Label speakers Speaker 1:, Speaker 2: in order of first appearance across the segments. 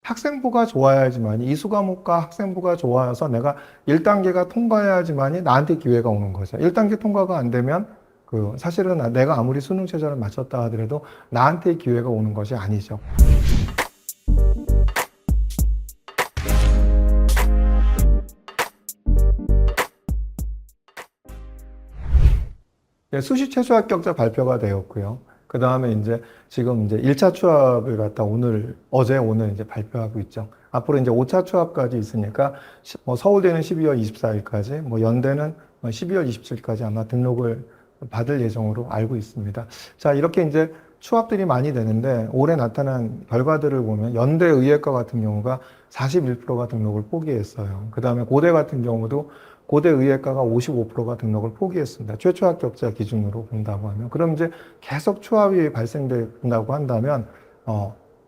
Speaker 1: 학생부가 좋아야지만 이수 과목과 학생부가 좋아서 내가 1단계가 통과해야지만이 나한테 기회가 오는 거죠. 1단계 통과가 안 되면 사실은 내가 아무리 수능 최저를 맞췄다 하더라도 나한테 기회가 오는 것이 아니죠. 수시 최저 합격자 발표가 되었고요. 그 다음에 지금 1차 추합을 갖다 어제 오늘 발표하고 있죠. 앞으로 5차 추합까지 있으니까 서울대는 12월 24일까지, 연대는 12월 27일까지 아마 등록을 받을 예정으로 알고 있습니다. 자, 이렇게 추합들이 많이 되는데 올해 나타난 결과들을 보면 연대 의예과 같은 경우가 41%가 등록을 포기했어요. 그 다음에 고대 같은 경우도 고대 의예과가 55%가 등록을 포기했습니다. 최초 합격자 기준으로 본다고 하면. 그럼 계속 추합이 발생된다고 한다면,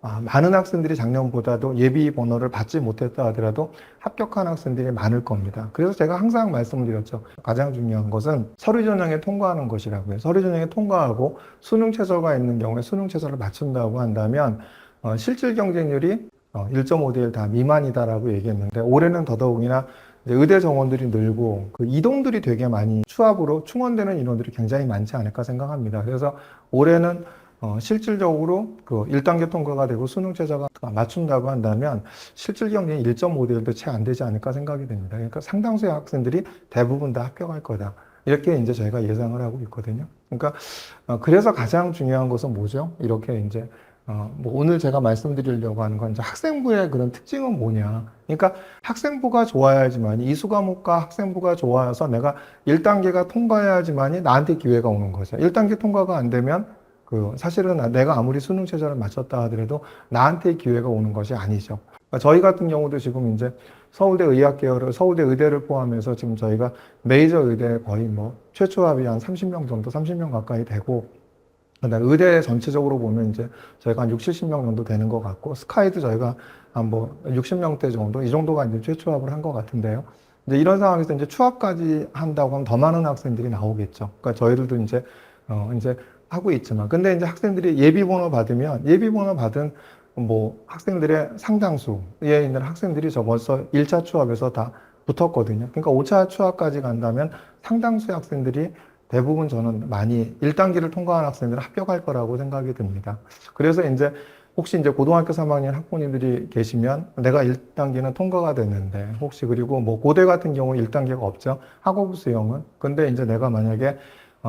Speaker 1: 많은 학생들이 작년보다도 예비 번호를 받지 못했다 하더라도 합격한 학생들이 많을 겁니다. 그래서 제가 항상 말씀드렸죠. 가장 중요한 것은 서류 전형에 통과하는 것이라고요. 서류 전형에 통과하고 수능 최저가 있는 경우에 수능 최저를 맞춘다고 한다면, 실질 경쟁률이 1.5대 1 다 미만이다라고 얘기했는데, 올해는 더더욱이나 의대 정원들이 늘고 이동들이 되게 많이 추합으로 충원되는 인원들이 굉장히 많지 않을까 생각합니다. 그래서 올해는 실질적으로 1단계 통과가 되고 수능 최저가 맞춘다고 한다면 실질 경쟁이 1.5대 1도 채 안 되지 않을까 생각이 됩니다. 그러니까 상당수의 학생들이 대부분 다 합격할 거다. 이렇게 저희가 예상을 하고 있거든요. 그러니까 그래서 가장 중요한 것은 뭐죠? 이렇게 오늘 제가 말씀드리려고 하는 건 학생부의 그런 특징은 뭐냐. 그러니까 학생부가 좋아야지만 이수 과목과 학생부가 좋아서 내가 1단계가 통과해야지만이 나한테 기회가 오는 거죠. 1단계 통과가 안 되면 사실은 내가 아무리 수능 최저를 맞췄다 하더라도 나한테 기회가 오는 것이 아니죠. 그러니까 저희 같은 경우도 지금 서울대 의학계열을, 서울대 의대를 포함해서 지금 저희가 메이저 의대 거의 최초합이 한 30명 정도, 30명 가까이 되고, 그다음에 의대 전체적으로 보면 저희가 한 60, 70명 정도 되는 것 같고, 스카이도 저희가 한 60명대 정도, 이 정도가 최초합을 한 것 같은데요. 이런 상황에서 추합까지 한다고 하면 더 많은 학생들이 나오겠죠. 그러니까 저희들도 하고 있지만, 근데 학생들이 예비번호 받으면, 예비번호 받은 학생들의 상당수에 있는 학생들이 벌써 1차 추합에서 다 붙었거든요. 그러니까 5차 추합까지 간다면 상당수의 학생들이 대부분 저는 많이 1단계를 통과한 학생들은 합격할 거라고 생각이 듭니다. 그래서 혹시 고등학교 3학년 학부모님들이 계시면 내가 1단계는 통과가 됐는데 혹시 그리고 고대 같은 경우 1단계가 없죠. 학업 수용은. 근데 내가 만약에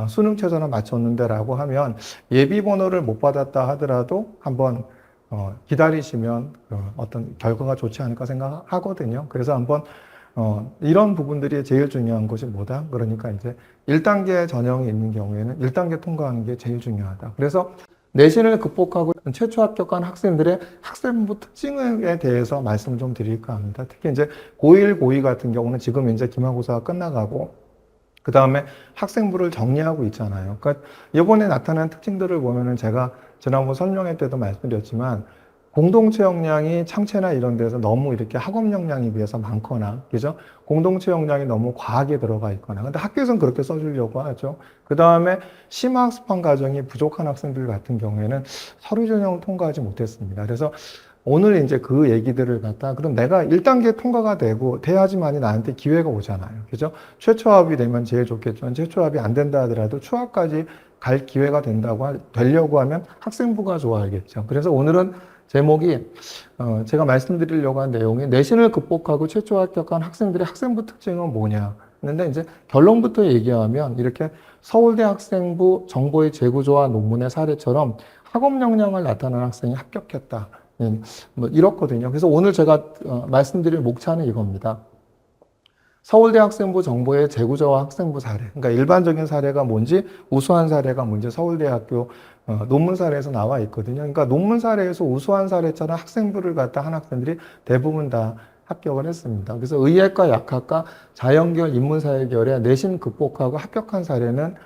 Speaker 1: 수능 최저는 맞췄는데 라고 하면 예비 번호를 못 받았다 하더라도 한번 기다리시면 어떤 결과가 좋지 않을까 생각하거든요. 그래서 한번 이런 부분들이 제일 중요한 것이 뭐다? 그러니까 1단계 전형이 있는 경우에는 1단계 통과하는 게 제일 중요하다. 그래서 내신을 극복하고 최초 합격한 학생들의 학생부 특징에 대해서 말씀을 좀 드릴까 합니다. 특히 고1, 고2 같은 경우는 지금 기말고사가 끝나가고 그 다음에 학생부를 정리하고 있잖아요. 그러니까 이번에 나타난 특징들을 보면은 제가 지난번 설명회 때도 말씀드렸지만 공동체 역량이 창체나 이런 데서 너무 이렇게 학업 역량에 비해서 많거나, 그죠? 공동체 역량이 너무 과하게 들어가 있거나. 근데 학교에서는 그렇게 써주려고 하죠. 그 다음에 심화학습한 과정이 부족한 학생들 같은 경우에는 서류 전형을 통과하지 못했습니다. 그래서 오늘 그 얘기들을 그럼 내가 1단계 통과가 돼야지만이 나한테 기회가 오잖아요. 그죠? 최초합이 되면 제일 좋겠지만 최초합이 안 된다 하더라도 추합까지 갈 기회가 되려고 하면 학생부가 좋아야겠죠. 그래서 오늘은 제목이 제가 말씀드리려고 한 내용이 내신을 극복하고 최초 합격한 학생들의 학생부 특징은 뭐냐. 근데 결론부터 얘기하면 이렇게 서울대 학생부 정보의 재구조와 논문의 사례처럼 학업 역량을 나타낸 학생이 합격했다. 이렇거든요. 그래서 오늘 제가 말씀드릴 목차는 이겁니다. 서울대 학생부 정보의 재구조와 학생부 사례. 그러니까 일반적인 사례가 뭔지, 우수한 사례가 뭔지 서울대학교 논문 사례에서 나와 있거든요. 그러니까 논문 사례에서 우수한 사례처럼 학생부를 한 학생들이 대부분 다 합격을 했습니다. 그래서 의예과, 약학과, 자연계열, 인문사회계열의 내신 극복하고 합격한 사례는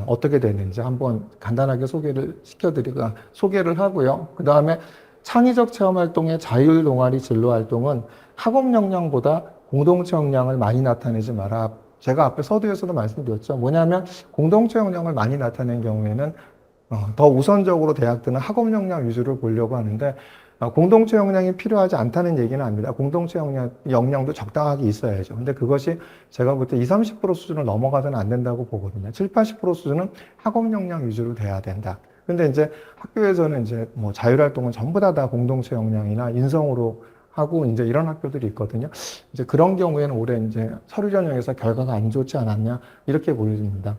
Speaker 1: 어떻게 되는지 한번 간단하게 소개를 하고요. 그 다음에 창의적 체험활동의 자율 동아리 진로 활동은 학업 역량보다 공동체 역량을 많이 나타내지 마라. 제가 앞에 서두에서도 말씀드렸죠. 뭐냐면 공동체 역량을 많이 나타낸 경우에는 더 우선적으로 대학들은 학업 역량 위주를 보려고 하는데 공동체 역량이 필요하지 않다는 얘기는 아닙니다. 공동체 역량도 적당하게 있어야죠. 근데 그것이 제가 볼 때 20, 30% 수준을 넘어가서는 안 된다고 보거든요. 7, 80% 수준은 학업 역량 위주로 돼야 된다. 근데 이제 학교에서는 이제 뭐 자율활동은 전부 다 공동체 역량이나 인성으로 하고 이제 이런 학교들이 있거든요. 이제 그런 경우에는 올해 이제 서류 전형에서 결과가 안 좋지 않았냐 이렇게 보여집니다.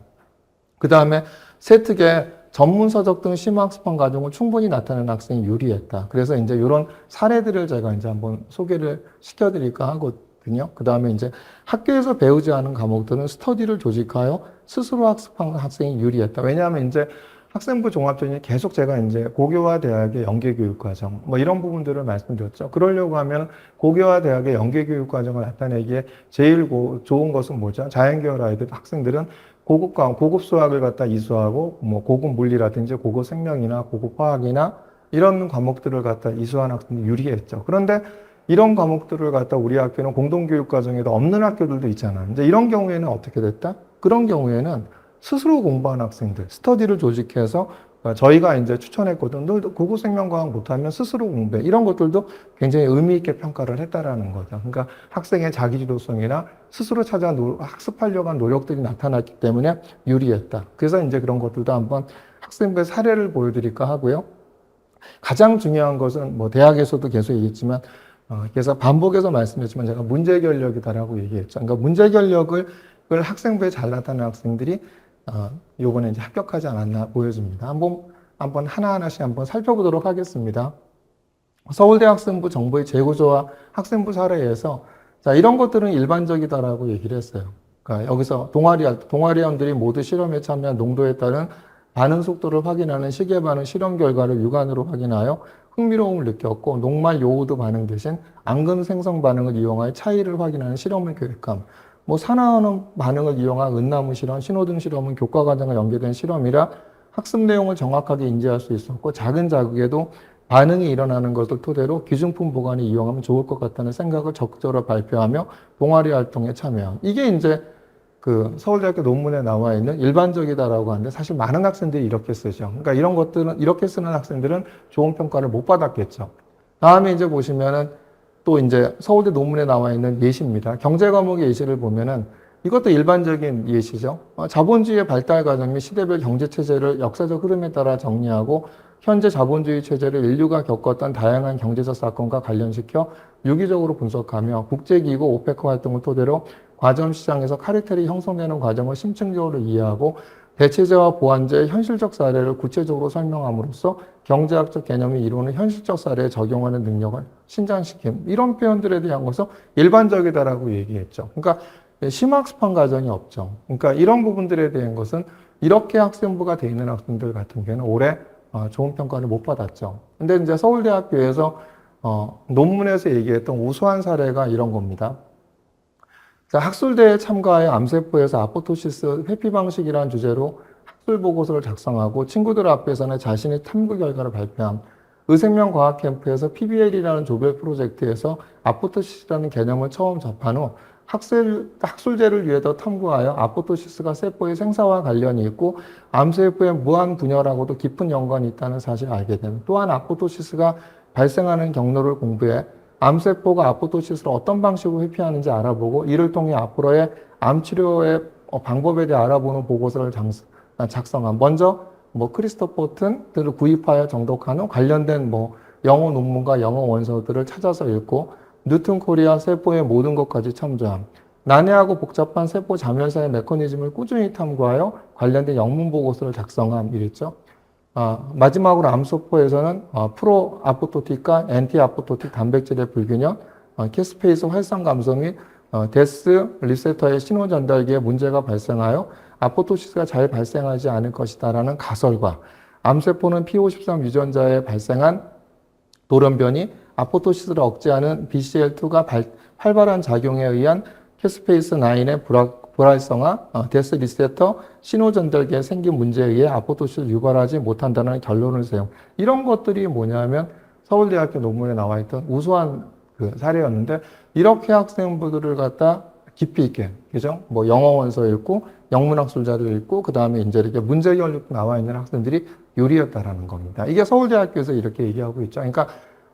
Speaker 1: 그 다음에 세특에 전문 서적 등 심화학습한 과정을 충분히 나타내는 학생이 유리했다. 그래서 이제 이런 사례들을 제가 이제 한번 소개를 시켜드릴까 하거든요. 그 다음에 이제 학교에서 배우지 않은 과목들은 스터디를 조직하여 스스로 학습한 학생이 유리했다. 왜냐하면 이제 학생부 종합전이 계속 제가 이제 고교와 대학의 연계교육 과정, 뭐 이런 부분들을 말씀드렸죠. 그러려고 하면 고교와 대학의 연계교육 과정을 나타내기에 제일 좋은 것은 뭐죠? 자연계열 아이들, 학생들은 고급 수학을 갖다 이수하고, 뭐 고급 물리라든지 고급 생명이나 고급 화학이나 이런 과목들을 갖다 이수한 학생들이 유리했죠. 그런데 이런 과목들을 갖다 우리 학교는 공동교육 과정에도 없는 학교들도 있잖아요. 이제 이런 경우에는 어떻게 됐다? 그런 경우에는 스스로 공부한 학생들, 스터디를 조직해서 저희가 이제 추천했거든. 너 고급 생명과학 못하면 스스로 공부해. 이런 것들도 굉장히 의미 있게 평가를 했다라는 거죠. 그러니까 학생의 자기주도성이나 스스로 찾아 학습하려고 한 노력들이 나타났기 때문에 유리했다. 그래서 이제 그런 것들도 한번 학생부의 사례를 보여드릴까 하고요. 가장 중요한 것은 뭐 대학에서도 계속 얘기했지만 그래서 반복해서 말씀드렸지만 제가 문제 결력이다라고 얘기했죠. 그러니까 문제 결력을 학생부에 잘 나타낸 학생들이 요번에 이제 합격하지 않았나 보여집니다. 한번 하나하나씩 한번 살펴보도록 하겠습니다. 서울대 학생부 정보의 재구조와 학생부 사례에서 자, 이런 것들은 일반적이다라고 얘기를 했어요. 그러니까 여기서 동아리원들이 모두 실험에 참여한 농도에 따른 반응 속도를 확인하는 시계 반응 실험 결과를 육안으로 확인하여 흥미로움을 느꼈고 녹말 요오드 반응 대신 앙금 생성 반응을 이용하여 차이를 확인하는 실험을 계획함. 뭐 산화하는 반응을 이용한 은나무 실험, 신호등 실험은 교과 과정과 연계된 실험이라 학습 내용을 정확하게 인지할 수 있었고 작은 자극에도 반응이 일어나는 것을 토대로 기준품 보관에 이용하면 좋을 것 같다는 생각을 적극적으로 발표하며 동아리 활동에 참여함. 이게 이제 그 서울대학교 논문에 나와 있는 일반적이다라고 하는데 사실 많은 학생들이 이렇게 쓰죠. 그러니까 이런 것들은 이렇게 쓰는 학생들은 좋은 평가를 못 받았겠죠. 다음에 이제 보시면은 또 이제 서울대 논문에 나와 있는 예시입니다. 경제 과목의 예시를 보면은 이것도 일반적인 예시죠. 자본주의의 발달 과정 및 시대별 경제 체제를 역사적 흐름에 따라 정리하고 현재 자본주의 체제를 인류가 겪었던 다양한 경제적 사건과 관련시켜 유기적으로 분석하며 국제기구 오페크 활동을 토대로 과점 시장에서 카르텔이 형성되는 과정을 심층적으로 이해하고 대체제와 보완제의 현실적 사례를 구체적으로 설명함으로써 경제학적 개념이 이루는 현실적 사례에 적용하는 능력을 신장시킴. 이런 표현들에 대한 것은 일반적이다라고 얘기했죠. 그러니까 심학습한 과정이 없죠. 그러니까 이런 부분들에 대한 것은 이렇게 학생부가 돼 있는 학생들 같은 경우는 올해 좋은 평가를 못 받았죠. 근데 이제 서울대학교에서 논문에서 얘기했던 우수한 사례가 이런 겁니다. 자, 학술대에 참가하여 암세포에서 아포토시스 회피 방식이라는 주제로 학술 보고서를 작성하고 친구들 앞에서는 자신의 탐구 결과를 발표함. 의생명 과학 캠프에서 PBL이라는 조별 프로젝트에서 아포토시스라는 개념을 처음 접한 후 학술제를 위해서 탐구하여 아포토시스가 세포의 생사와 관련이 있고 암세포의 무한 분열하고도 깊은 연관이 있다는 사실을 알게 됩니다. 또한 아포토시스가 발생하는 경로를 공부해 암세포가 아포토시스를 어떤 방식으로 회피하는지 알아보고 이를 통해 앞으로의 암치료의 방법에 대해 알아보는 보고서를 작성한. 먼저 크리스토퍼튼들을 구입하여 정독한 후 관련된 영어 논문과 영어 원서들을 찾아서 읽고 뉴튼 코리아 세포의 모든 것까지 참조함. 난해하고 복잡한 세포 자멸사의 메커니즘을 꾸준히 탐구하여 관련된 영문 보고서를 작성함. 이랬죠. 마지막으로 암세포에서는 프로 아포토틱과 앤티 아포토틱 단백질의 불균형, 캐스페이스 활성 감소 및 데스 리셉터의 신호 전달기에 문제가 발생하여 아포토시스가 잘 발생하지 않을 것이다라는 가설과 암세포는 P53 유전자에 발생한 돌연변이 아포토시스를 억제하는 BCL2가 활발한 작용에 의한 캐스페이스 9의 불활성화, 데스 리셉터 신호 전달기에 생긴 문제에 의해 아포토시스를 유발하지 못한다는 결론을 세움. 이런 것들이 뭐냐면 서울대학교 논문에 나와 있던 우수한 그 사례였는데 이렇게 학생부들을 갖다 깊이 있게, 그죠? 영어 원서 읽고 영문학술 자료 읽고 그 다음에 이제 이렇게 문제 결력 나와 있는 학생들이 유리했다라는 겁니다. 이게 서울대학교에서 이렇게 얘기하고 있죠. 그러니까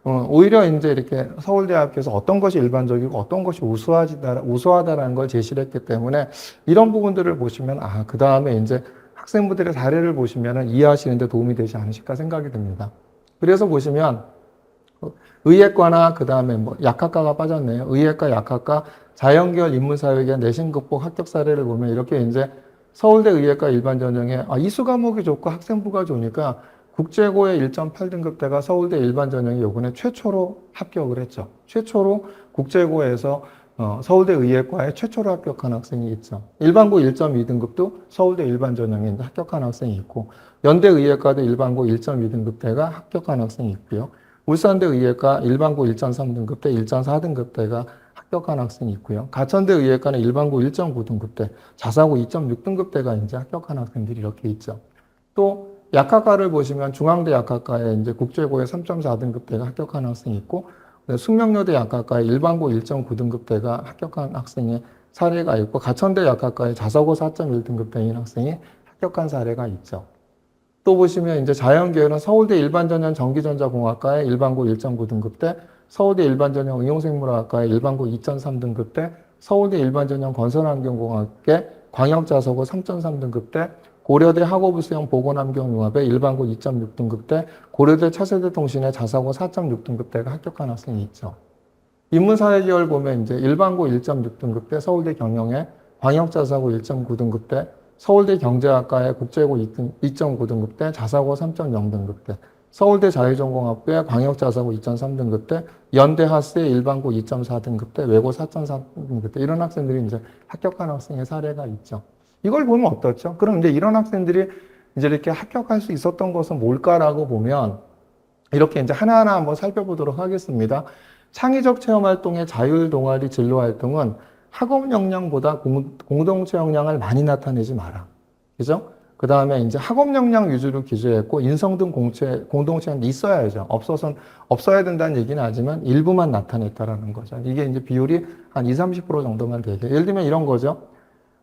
Speaker 1: 오히려 이제 이렇게 서울대학교에서 어떤 것이 일반적이고 어떤 것이 우수하다라는 걸 제시를 했기 때문에 이런 부분들을 보시면, 그 다음에 이제 학생분들의 사례를 보시면 이해하시는 데 도움이 되지 않으실까 생각이 듭니다. 그래서 보시면, 의예과나 그 다음에 뭐 약학과가 빠졌네요. 의예과, 약학과, 자연계열, 인문사회계, 내신 극복 합격 사례를 보면 이렇게 이제 서울대 의예과 일반 전형에 이수 과목이 좋고 학생부가 좋으니까 국제고의 1.8등급대가 서울대 일반 전형이 요번에 최초로 합격을 했죠. 최초로 국제고에서 서울대 의예과에 최초로 합격한 학생이 있죠. 일반고 1.2등급도 서울대 일반 전형에 합격한 학생이 있고, 연대 의예과도 일반고 1.2등급대가 합격한 학생이 있고요. 울산대 의예과 일반고 1.3등급대, 1.4등급대가 합격한 학생이 있고요. 가천대 의예과는 일반고 1.9등급대, 자사고 2.6등급대가 이제 합격한 학생들이 이렇게 있죠. 또 약학과를 보시면 중앙대 약학과에 이제 국제고에 3.4등급대가 합격한 학생이 있고, 숙명여대 약학과에 일반고 1.9등급대가 합격한 학생의 사례가 있고, 가천대 약학과에 자사고 4.1등급대인 학생이 합격한 사례가 있죠. 또 보시면 이제 자연계열은 서울대 일반전형 전기전자공학과에 일반고 1.9등급대, 서울대 일반전형 응용생물학과에 일반고 2.3등급대, 서울대 일반전형 건설환경공학계 광역자사고 3.3등급대, 고려대 학업수영 보건환경융합에 일반고 2.6등급대, 고려대 차세대 통신에 자사고 4.6등급대가 합격한 학생이 있죠. 인문사회계열 보면 이제 일반고 1.6등급대, 서울대 경영에 광역자사고 1.9등급대, 서울대 경제학과에 국제고 2.9등급대, 자사고 3.0등급대, 서울대 자유전공학부에 광역자사고 2.3등급대, 연대 하스에 일반고 2.4등급대, 외고 4.3등급대, 이런 학생들이 이제 합격한 학생의 사례가 있죠. 이걸 보면 어떻죠? 그럼 이제 이런 학생들이 이제 이렇게 합격할 수 있었던 것은 뭘까라고 보면, 이렇게 이제 하나하나 한번 살펴보도록 하겠습니다. 창의적 체험 활동의 자율 동아리 진로 활동은 학업 역량보다 공동체 역량을 많이 나타내지 마라. 그죠? 그 다음에 이제 학업 역량 위주로 기재했고, 인성 등 공동체는 있어야죠. 없어야 된다는 얘기는 하지만 일부만 나타냈다라는 거죠. 이게 이제 비율이 한 20, 30% 정도만 되게. 예를 들면 이런 거죠.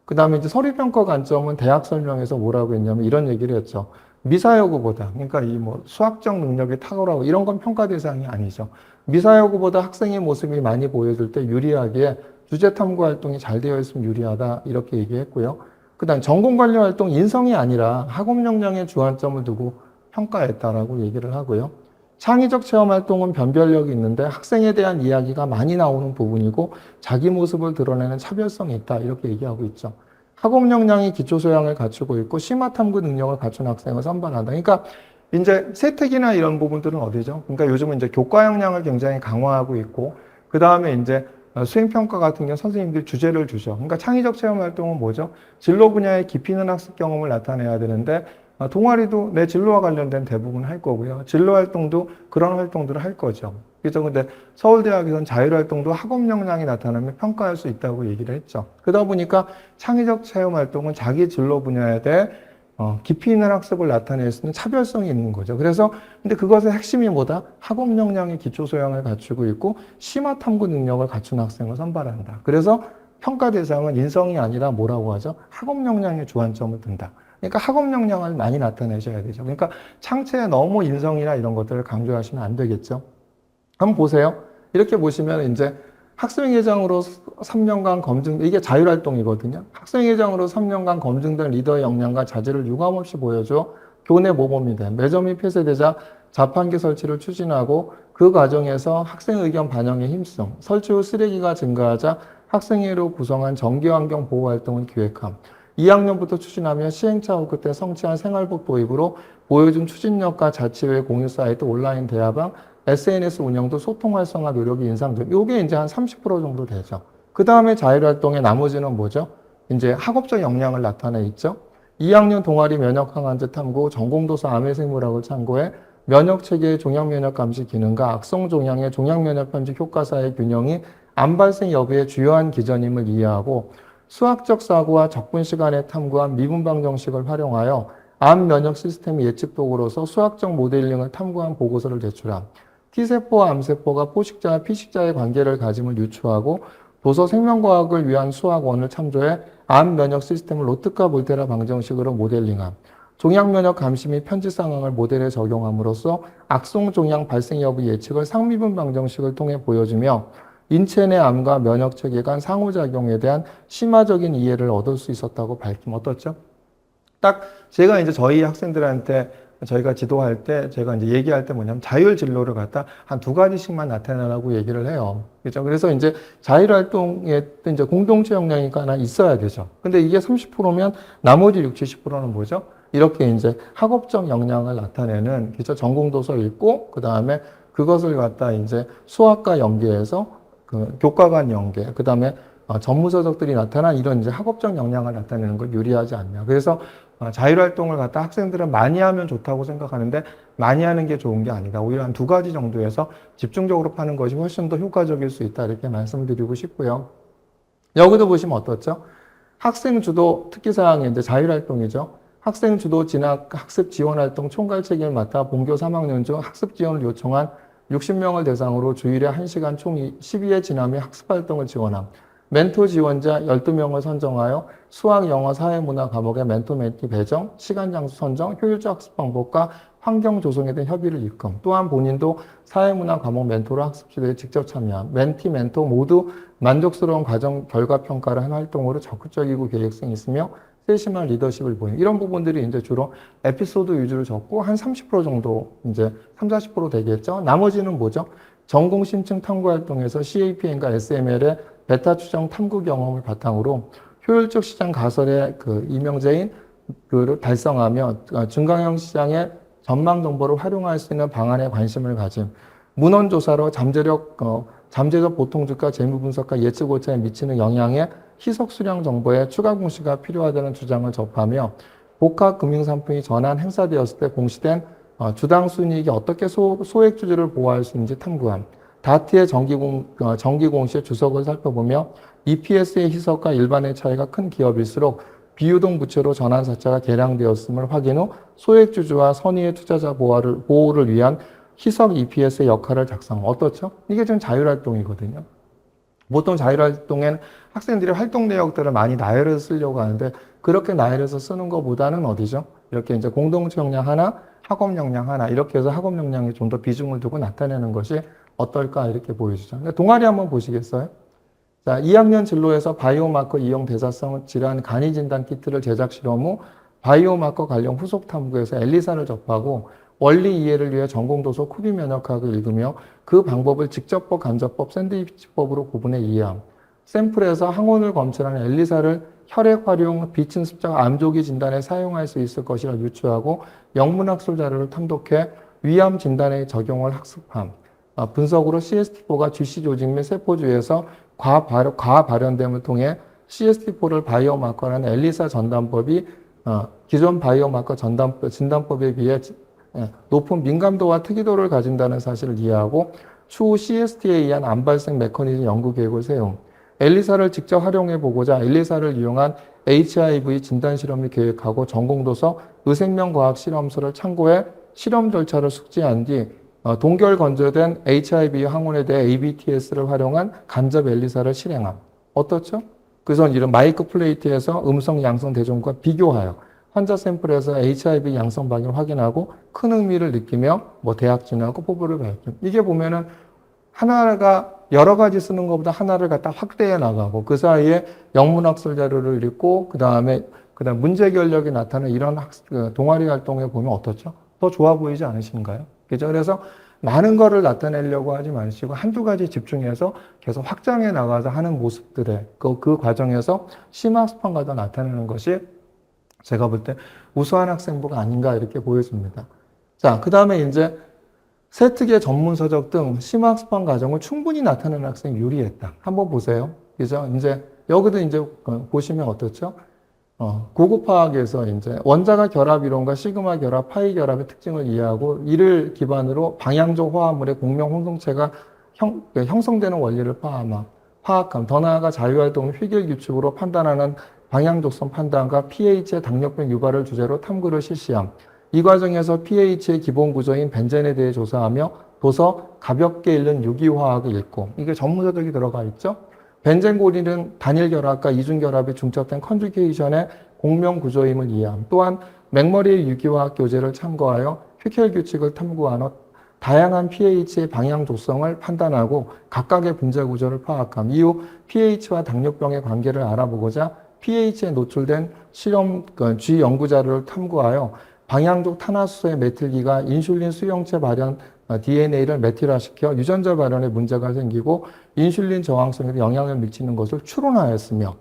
Speaker 1: 그 다음에 이제 서류평가 관점은 대학 설명에서 뭐라고 했냐면 이런 얘기를 했죠. 미사여구보다, 그러니까 이 뭐 수학적 능력이 탁월하고 이런 건 평가 대상이 아니죠. 미사여구보다 학생의 모습이 많이 보여줄 때 유리하기에 주제 탐구 활동이 잘 되어 있으면 유리하다, 이렇게 얘기했고요. 그 다음 전공 관련 활동 인성이 아니라 학업 역량에 주안점을 두고 평가했다라고 얘기를 하고요. 창의적 체험 활동은 변별력이 있는데 학생에 대한 이야기가 많이 나오는 부분이고 자기 모습을 드러내는 차별성이 있다, 이렇게 얘기하고 있죠. 학업 역량이 기초 소양을 갖추고 있고 심화 탐구 능력을 갖춘 학생을 선발한다. 그러니까 이제 세특이나 이런 부분들은 어디죠? 그러니까 요즘은 이제 교과 역량을 굉장히 강화하고 있고, 그 다음에 이제 수행평가 같은 경우 선생님들이 주제를 주죠. 그러니까 창의적 체험 활동은 뭐죠? 진로 분야의 깊이 있는 학습 경험을 나타내야 되는데, 동아리도 내 진로와 관련된 대부분 할 거고요. 진로 활동도 그런 활동들을 할 거죠. 그래서 근데 서울대학에서는 자율활동도 학업 역량이 나타나면 평가할 수 있다고 얘기를 했죠. 그러다 보니까 창의적 체험 활동은 자기 진로 분야에 대해 깊이 있는 학습을 나타낼 수 있는 차별성이 있는 거죠. 그래서 근데 그것의 핵심이 뭐다? 학업 역량의 기초 소양을 갖추고 있고 심화 탐구 능력을 갖춘 학생을 선발한다. 그래서 평가 대상은 인성이 아니라 뭐라고 하죠? 학업 역량에 주안점을 둔다. 그러니까 학업 역량을 많이 나타내셔야 되죠. 그러니까 창체에 너무 인성이나 이런 것들을 강조하시면 안 되겠죠. 한번 보세요. 이렇게 보시면 이제 학생회장으로 3년간 검증, 이게 자율활동이거든요. 학생회장으로 3년간 검증된 리더의 역량과 자질을 유감없이 보여줘 교내 모범이 돼. 매점이 폐쇄되자 자판기 설치를 추진하고 그 과정에서 학생 의견 반영에 힘쓰. 설치 후 쓰레기가 증가하자 학생회로 구성한 정기환경 보호활동을 기획함. 2학년부터 추진하며 시행차 후 그때 성취한 생활복 도입으로 보여준 추진력과 자치회 공유 사이트, 온라인 대화방, SNS 운영도 소통 활성화 노력이 인상적. 요게 이제 한 30% 정도 되죠. 그 다음에 자율활동의 나머지는 뭐죠? 이제 학업적 역량을 나타내 있죠. 2학년 동아리 면역 항암제 탐구, 전공도서 암해생물학을 참고해 면역 체계의 종양 면역 감시 기능과 악성 종양의 종양 면역 편집 효과 사이의 균형이 암 발생 여부의 주요한 기전임을 이해하고 수학적 사고와 적분 시간에 탐구한 미분방 정식을 활용하여 암 면역 시스템 예측 도구로서 수학적 모델링을 탐구한 보고서를 제출함. T세포와 암세포가 포식자와 피식자의 관계를 가짐을 유추하고 도서 생명과학을 위한 수학원을 참조해 암 면역 시스템을 로트카 볼테라 방정식으로 모델링함.
Speaker 2: 종양 면역 감시 및 편집 상황을 모델에 적용함으로써 악성 종양 발생 여부 예측을 상미분 방정식을 통해 보여주며 인체 내 암과 면역 체계 간 상호작용에 대한 심화적인 이해를 얻을 수 있었다고 밝히면 어떻죠? 딱 제가 이제 저희 학생들한테 저희가 지도할 때 제가 이제 얘기할 때 뭐냐면 자율 진로를 갖다 한 두 가지씩만 나타내라고 얘기를 해요. 그렇죠? 그래서 이제 자율 활동에 이제 공동체 역량이 하나 있어야 되죠. 근데 이게 30%면 나머지 60, 70%는 뭐죠? 이렇게 이제 학업적 역량을 나타내는 기초 전공 도서 읽고 그다음에 그것을 갖다 이제 수학과 연계해서 그 교과 간 연계, 그다음에 전문서적들이 나타난 이런 이제 학업적 역량을 나타내는 걸 유리하지 않냐. 그래서 자율활동을 갖다 학생들은 많이 하면 좋다고 생각하는데 많이 하는 게 좋은 게 아니다. 오히려 한 두 가지 정도에서 집중적으로 파는 것이 훨씬 더 효과적일 수 있다. 이렇게 말씀을 드리고 싶고요. 여기도 보시면 어떻죠? 학생 주도 특기사항이 이제 자율활동이죠. 학생 주도 진학 학습 지원 활동 총괄 책임을 맡아 본교 3학년 중 학습 지원을 요청한 60명을 대상으로 주일에 1시간 총 12회 지남이 학습 활동을 지원함. 멘토 지원자 12명을 선정하여 수학, 영어, 사회문화 과목의 멘토 멘티 배정, 시간 장소 선정, 효율적 학습 방법과 환경 조성에 대한 협의를 일금. 또한 본인도 사회문화 과목 멘토로 학습 지도에 직접 참여함. 멘티, 멘토 모두 만족스러운 과정 결과 평가를 한 활동으로 적극적이고 계획성이 있으며 세심한 리더십을 보임. 이런 부분들이 이제 주로 에피소드 위주로 적고 한 30% 정도 이제 30, 40% 되겠죠. 나머지는 뭐죠? 전공 심층 탐구 활동에서 CAPM과 SML의 베타 추정 탐구 경험을 바탕으로 효율적 시장 가설의 그 이명제인 그를 달성하며 중강형 시장의 전망 정보를 활용할 수 있는 방안에 관심을 가짐. 문헌 조사로 잠재적 보통주가 재무 분석과 예측 오차에 미치는 영향에 희석 수량 정보의 추가 공시가 필요하다는 주장을 접하며 복합 금융 상품이 전환 행사되었을 때 공시된 주당 순이익이 어떻게 소액 주주를 보호할 수 있는지 탐구함. 다트의 정기 공시의 주석을 살펴보며 EPS의 희석과 일반의 차이가 큰 기업일수록 비유동 부채로 전환 사채가 개량되었음을 확인 후 소액 주주와 선의의 투자자 보호를 위한 희석 EPS의 역할을 작성. 어떻죠? 이게 지금 자율활동이거든요. 보통 자율활동엔 학생들이 활동 내역들을 많이 나열해서 쓰려고 하는데 그렇게 나열해서 쓰는 것보다는 어디죠? 이렇게 이제 공동체 역량 하나, 학업 역량 하나 이렇게 해서 학업 역량에 좀 더 비중을 두고 나타내는 것이 어떨까 이렇게 보여주죠. 동아리 한번 보시겠어요? 자, 2학년 진로에서 바이오마커 이용 대사성 질환 간이 진단 키트를 제작 실험 후 바이오마커 관련 후속 탐구에서 엘리사를 접하고 원리 이해를 위해 전공도서 쿠비 면역학을 읽으며 그 방법을 직접법, 간접법, 샌드위치법으로 구분해 이해함. 샘플에서 항원을 검출하는 엘리사를 혈액 활용, 비친 습작, 암조기 진단에 사용할 수 있을 것이라 유추하고 영문학술 자료를 탐독해 위암 진단에 적용을 학습함. 분석으로 CST4가 GC 조직 및 세포주에서 과발현됨을 통해 CST4를 바이오마커라는 엘리사 전단법이 기존 바이오마커 진단법에 비해 높은 민감도와 특이도를 가진다는 사실을 이해하고 추후 CST에 의한 암 발생 메커니즘 연구 계획을 세움. 엘리사를 직접 활용해 보고자 엘리사를 이용한 HIV 진단 실험을 계획하고 전공도서 의생명과학 실험서를 참고해 실험 절차를 숙지한 뒤 동결 건조된 HIV 항원에 대해 ABTS를 활용한 간접 엘리사를 실행함. 어떻죠? 그래서 이런 마이크 플레이트에서 음성 양성 대종과 비교하여 환자 샘플에서 HIV 양성 반응을 확인하고 큰 흥미를 느끼며 대학 진학하고 포부를 밝힘. 이게 보면은 하나가 여러 가지 쓰는 것보다 하나를 갖다 확대해 나가고 그 사이에 영문학술 자료를 읽고 그다음 문제 결력이 나타나는 이런 동아리 활동에 보면 어떻죠? 더 좋아 보이지 않으신가요? 그죠? 그래서 많은 거를 나타내려고 하지 마시고 한두 가지 집중해서 계속 확장해 나가서 하는 모습들에 그 과정에서 심학습관과 더 나타내는 것이 제가 볼 때 우수한 학생부가 아닌가 이렇게 보여집니다. 자, 그 다음에 이제 세특의 전문서적 등 심학습관 과정을 충분히 나타내는 학생이 유리했다. 한번 보세요. 그죠? 이제 여기도 이제 보시면 어떻죠? 고급화학에서 이제 원자가 결합 이론과 시그마 결합, 파이 결합의 특징을 이해하고 이를 기반으로 방향적 화합물의 공명 혼동체가 형성되는 원리를 파악함. 더 나아가 자유활동을 휘길 규칙으로 판단하는 방향적성 판단과 pH의 당력병 유발을 주제로 탐구를 실시함. 이 과정에서 pH의 기본 구조인 벤젠에 대해 조사하며 도서 가볍게 읽는 유기화학을 읽고 이게 전문서적이 들어가 있죠. 벤젠 고리는 단일 결합과 이중 결합이 중첩된 컨주게이션의 공명 구조임을 이해함. 또한 맥머리의 유기화학 교재를 참고하여 휘켈 규칙을 탐구하는 다양한 pH의 방향 조성을 판단하고 각각의 분자 구조를 파악함. 이후 pH와 당뇨병의 관계를 알아보고자 pH에 노출된 실험 G 연구 자료를 탐구하여 방향족 탄화수소의 메틸기가 인슐린 수용체 발현 DNA를 메틸화시켜 유전자 발현에 문제가 생기고 인슐린 저항성에도 영향을 미치는 것을 추론하였으며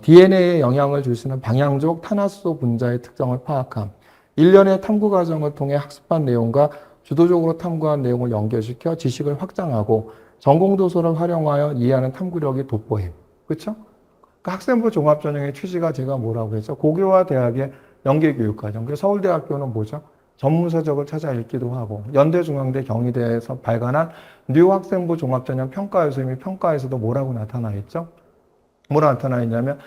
Speaker 2: DNA에 영향을 줄 수 있는 방향족 탄화수소 분자의 특성을 파악함. 일련의 탐구 과정을 통해 학습한 내용과 주도적으로 탐구한 내용을 연결시켜 지식을 확장하고 전공도서를 활용하여 이해하는 탐구력이 돋보임. 그렇죠? 그러니까 학생부 종합전형의 취지가 제가 뭐라고 했죠? 고교와 대학의 연계교육과정. 그래서 서울대학교는 뭐죠? 전문서적을 찾아 읽기도 하고 연대, 중앙대, 경희대에서 발간한 뉴 학생부 종합전형 평가에서 이미 평가에서도 뭐라고 나타나 있죠? 뭐라 나타나 있냐면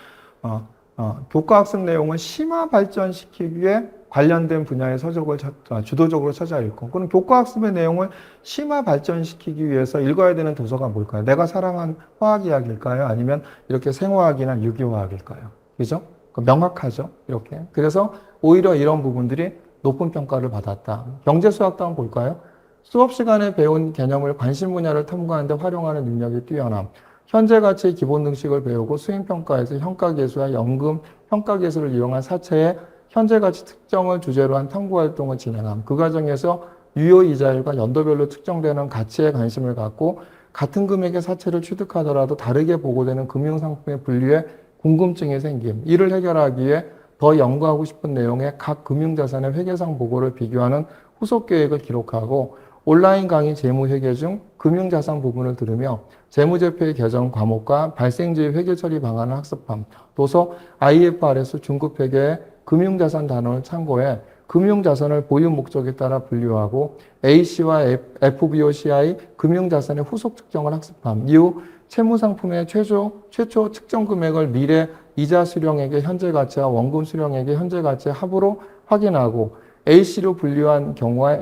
Speaker 2: 교과학습 내용은 심화 발전시키기 위해 관련된 분야의 서적을 주도적으로 찾아 읽고 그럼 교과학습의 내용을 심화 발전시키기 위해서 읽어야 되는 도서가 뭘까요? 내가 사랑한 화학이야기일까요? 아니면 이렇게 생화학이나 유기화학일까요? 그죠? 명확하죠? 이렇게. 그래서 오히려 이런 부분들이 높은 평가를 받았다. 경제수학도 한번 볼까요? 수업 시간에 배운 개념을 관심 분야를 탐구하는 데 활용하는 능력이 뛰어남. 현재 가치의 기본 등식을 배우고 수행평가에서 현가계수와 연금 평가계수를 이용한 사채의 현재 가치 특정을 주제로 한 탐구활동을 진행함. 그 과정에서 유효이자율과 연도별로 측정되는 가치에 관심을 갖고 같은 금액의 사채를 취득하더라도 다르게 보고되는 금융상품의 분류에 궁금증이 생김. 이를 해결하기 위해 더 연구하고 싶은 내용의 각 금융자산의 회계상 보고를 비교하는 후속 계획을 기록하고 온라인 강의 재무회계 중 금융자산 부분을 들으며 재무제표의 개정 과목과 발생지의 회계 처리 방안을 학습함. 도서 IFRS 중급회계의 금융자산 단원을 참고해 금융자산을 보유 목적에 따라 분류하고 A씨와 FBOCI 금융자산의 후속 측정을 학습함. 이후 채무상품의 최초 측정 금액을 미래 이자 수령액의 현재 가치와 원금 수령액의 현재 가치의 합으로 확인하고 A씨로 분류한 경우와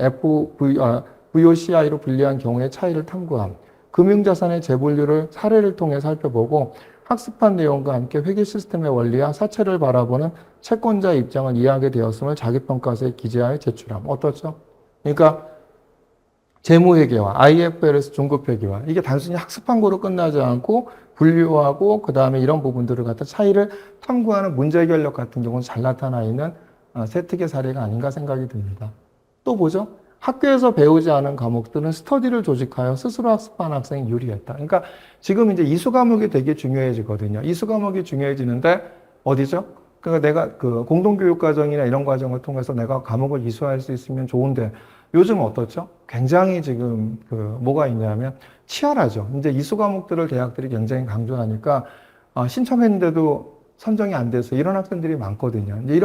Speaker 2: VOCI로 분류한 경우의 차이를 탐구함. 금융자산의 재분류를 사례를 통해 살펴보고 학습한 내용과 함께 회계 시스템의 원리와 사채를 바라보는 채권자의 입장을 이해하게 되었음을 자기평가서에 기재하여 제출함. 어떻죠? 그러니까 재무회계와 IFRS 중급회계와 이게 단순히 학습한 거로 끝나지 않고 분류하고 그 다음에 이런 부분들을 갖다 차이를 탐구하는 문제 해결력 같은 경우는 잘 나타나 있는 세특의 사례가 아닌가 생각이 듭니다. 또 보죠. 학교에서 배우지 않은 과목들은 스터디를 조직하여 스스로 학습한 학생이 유리했다. 그러니까 지금 이제 이수 과목이 되게 중요해지거든요. 이수 과목이 중요해지는데 어디죠? 그러니까 내가 그 공동교육 과정이나 이런 과정을 통해서 내가 과목을 이수할 수 있으면 좋은데 요즘 어떻죠? 굉장히 지금 그 뭐가 있냐면 치열하죠. 이제 이수 과목들을 대학들이 굉장히 강조하니까 신청했는데도 선정이 안 돼서 이런 학생들이 많거든요. 이제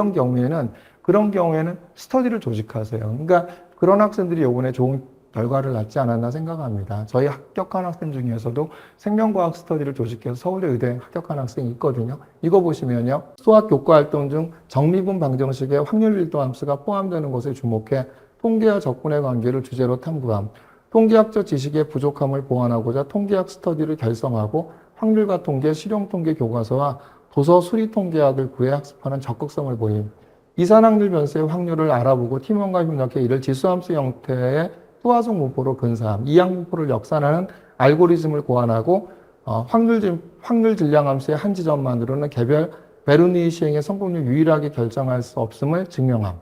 Speaker 2: 그런 경우에는 스터디를 조직하세요. 그러니까 그런 학생들이 요번에 좋은 결과를 낳지 않았나 생각합니다. 저희 합격한 학생 중에서도 생명과학 스터디를 조직해서 서울대 의대에 합격한 학생이 있거든요. 이거 보시면요. 수학 교과 활동 중 정미분 방정식의 확률 밀도 함수가 포함되는 것에 주목해 통계와 적분의 관계를 주제로 탐구함. 통계학적 지식의 부족함을 보완하고자 통계학 스터디를 결성하고 확률과 통계, 실용통계 교과서와 도서 수리통계학을 구해 학습하는 적극성을 보임. 이산확률 변수의 확률을 알아보고 팀원과 협력해 이를 지수함수 형태의 투화성 분포로 근사함. 이항 분포를 역산하는 알고리즘을 고안하고 확률 질량함수의 한 지점만으로는 개별 베르누이 시행의 성공률 유일하게 결정할 수 없음을 증명함.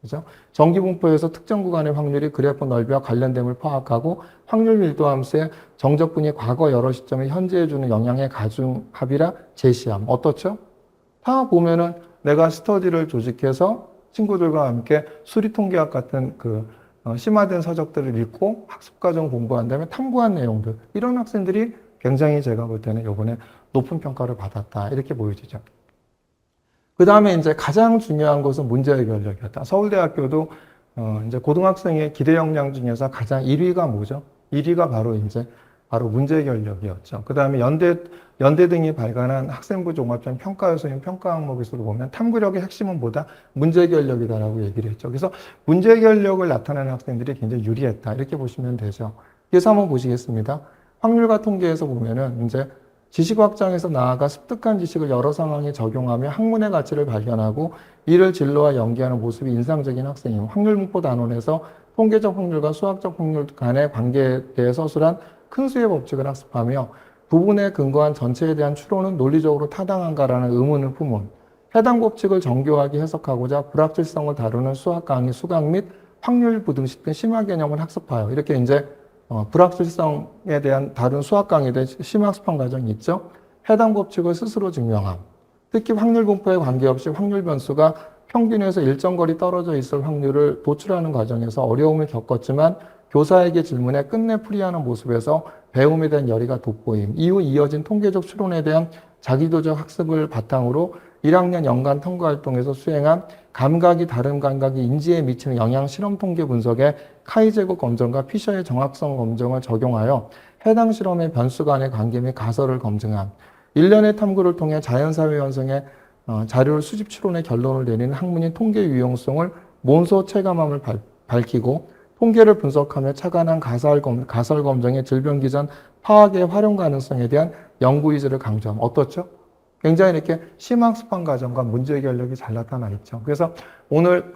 Speaker 2: 그죠? 정기분포에서 특정 구간의 확률이 그래프 넓이와 관련됨을 파악하고 확률 밀도 함수의 정적분이 과거 여러 시점에 현재에 주는 영향의 가중합이라 제시함. 어떻죠? 다 보면은 내가 스터디를 조직해서 친구들과 함께 수리통계학 같은 심화된 서적들을 읽고 학습과정 공부한 다음에 탐구한 내용들 이런 학생들이 굉장히 제가 볼 때는 이번에 높은 평가를 받았다 이렇게 보여지죠. 그 다음에 이제 가장 중요한 것은 문제 해결력이었다. 서울대학교도 이제 고등학생의 기대 역량 중에서 가장 1위가 뭐죠? 1위가 바로 문제 해결력이었죠. 그 다음에 연대 등이 발간한 학생부 종합전 평가 요소인 평가 항목에서 보면 탐구력의 핵심은 뭐다? 문제 해결력이다라고 얘기를 했죠. 그래서 문제 해결력을 나타내는 학생들이 굉장히 유리했다. 이렇게 보시면 되죠. 그래서 한번 보시겠습니다. 확률과 통계에서 보면은 이제 지식 확장에서 나아가 습득한 지식을 여러 상황에 적용하며 학문의 가치를 발견하고 이를 진로와 연계하는 모습이 인상적인 학생임. 확률문법 단원에서 통계적 확률과 수학적 확률 간의 관계에 대해 서술한 큰 수의 법칙을 학습하며 부분에 근거한 전체에 대한 추론은 논리적으로 타당한가라는 의문을 품은 해당 법칙을 정교하게 해석하고자 불확실성을 다루는 수학 강의, 수강 및 확률 부등식 등 심화 개념을 학습하여 이렇게 이제 불확실성에 대한 다른 수학 강의에 대한 심화 학습한 과정이 있죠. 해당 법칙을 스스로 증명함. 특히 확률 분포에 관계없이 확률 변수가 평균에서 일정 거리 떨어져 있을 확률을 도출하는 과정에서 어려움을 겪었지만 교사에게 질문에 끝내 풀이하는 모습에서 배움에 대한 열의가 돋보임. 이후 이어진 통계적 추론에 대한 자기도적 학습을 바탕으로 1학년 연간 통과 활동에서 수행한 감각이 다른 감각이 인지에 미치는 영향 실험 통계 분석에 카이 제곱 검정과 피셔의 정확성 검정을 적용하여 해당 실험의 변수 간의 관계 및 가설을 검증함. 일련의 탐구를 통해 자연사회 현상의 자료를 수집 추론의 결론을 내리는 학문인 통계 유용성을 몬소 체감함을 밝히고 통계를 분석하며 착안한 가설 검정의 질병기전 파악의 활용 가능성에 대한 연구 의지를 강조함. 어떻죠? 굉장히 이렇게 심학습한 과정과 문제 해결력이 잘 나타나 있죠. 그래서 오늘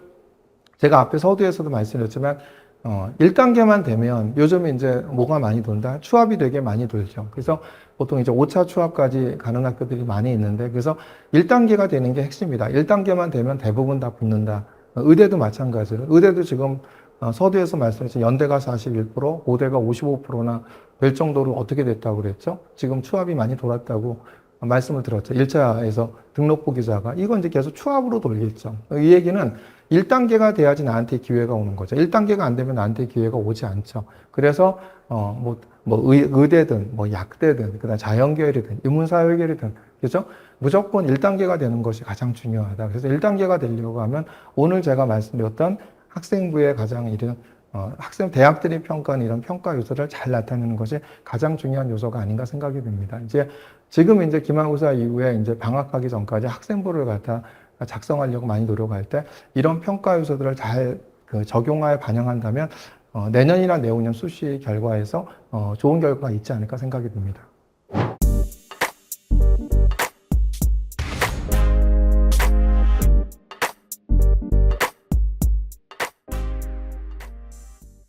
Speaker 2: 제가 앞에 서두에서도 말씀드렸지만 1단계만 되면 요즘에 이제 뭐가 많이 돈다? 추합이 되게 많이 돌죠. 그래서 보통 이제 5차 추합까지 가는 학교들이 많이 있는데 그래서 1단계가 되는 게 핵심이다. 1단계만 되면 대부분 다 붙는다. 의대도 마찬가지로. 의대도 지금 서두에서 말씀하신 연대가 41%, 고대가 55%나 될 정도로 어떻게 됐다고 그랬죠? 지금 추합이 많이 돌았다고 말씀을 들었죠. 1차에서 등록부 기자가. 이건 이제 계속 추합으로 돌겠죠. 이 얘기는 1단계가 돼야지 나한테 기회가 오는 거죠. 1단계가 안 되면 나한테 기회가 오지 않죠. 그래서, 의대든, 약대든, 그 다음 자연계열이든, 인문사회계열이든, 그죠? 무조건 1단계가 되는 것이 가장 중요하다. 그래서 1단계가 되려고 하면 오늘 제가 말씀드렸던 학생부의 가장 대학들이 평가하는 이런 평가 요소를 잘 나타내는 것이 가장 중요한 요소가 아닌가 생각이 듭니다. 지금 이제 기말고사 이후에 이제 방학하기 전까지 학생부를 갖다 작성하려고 많이 노력할 때 이런 평가 요소들을 잘 적용하여 반영한다면 내년이나 내후년 수시 결과에서 좋은 결과가 있지 않을까 생각이 듭니다.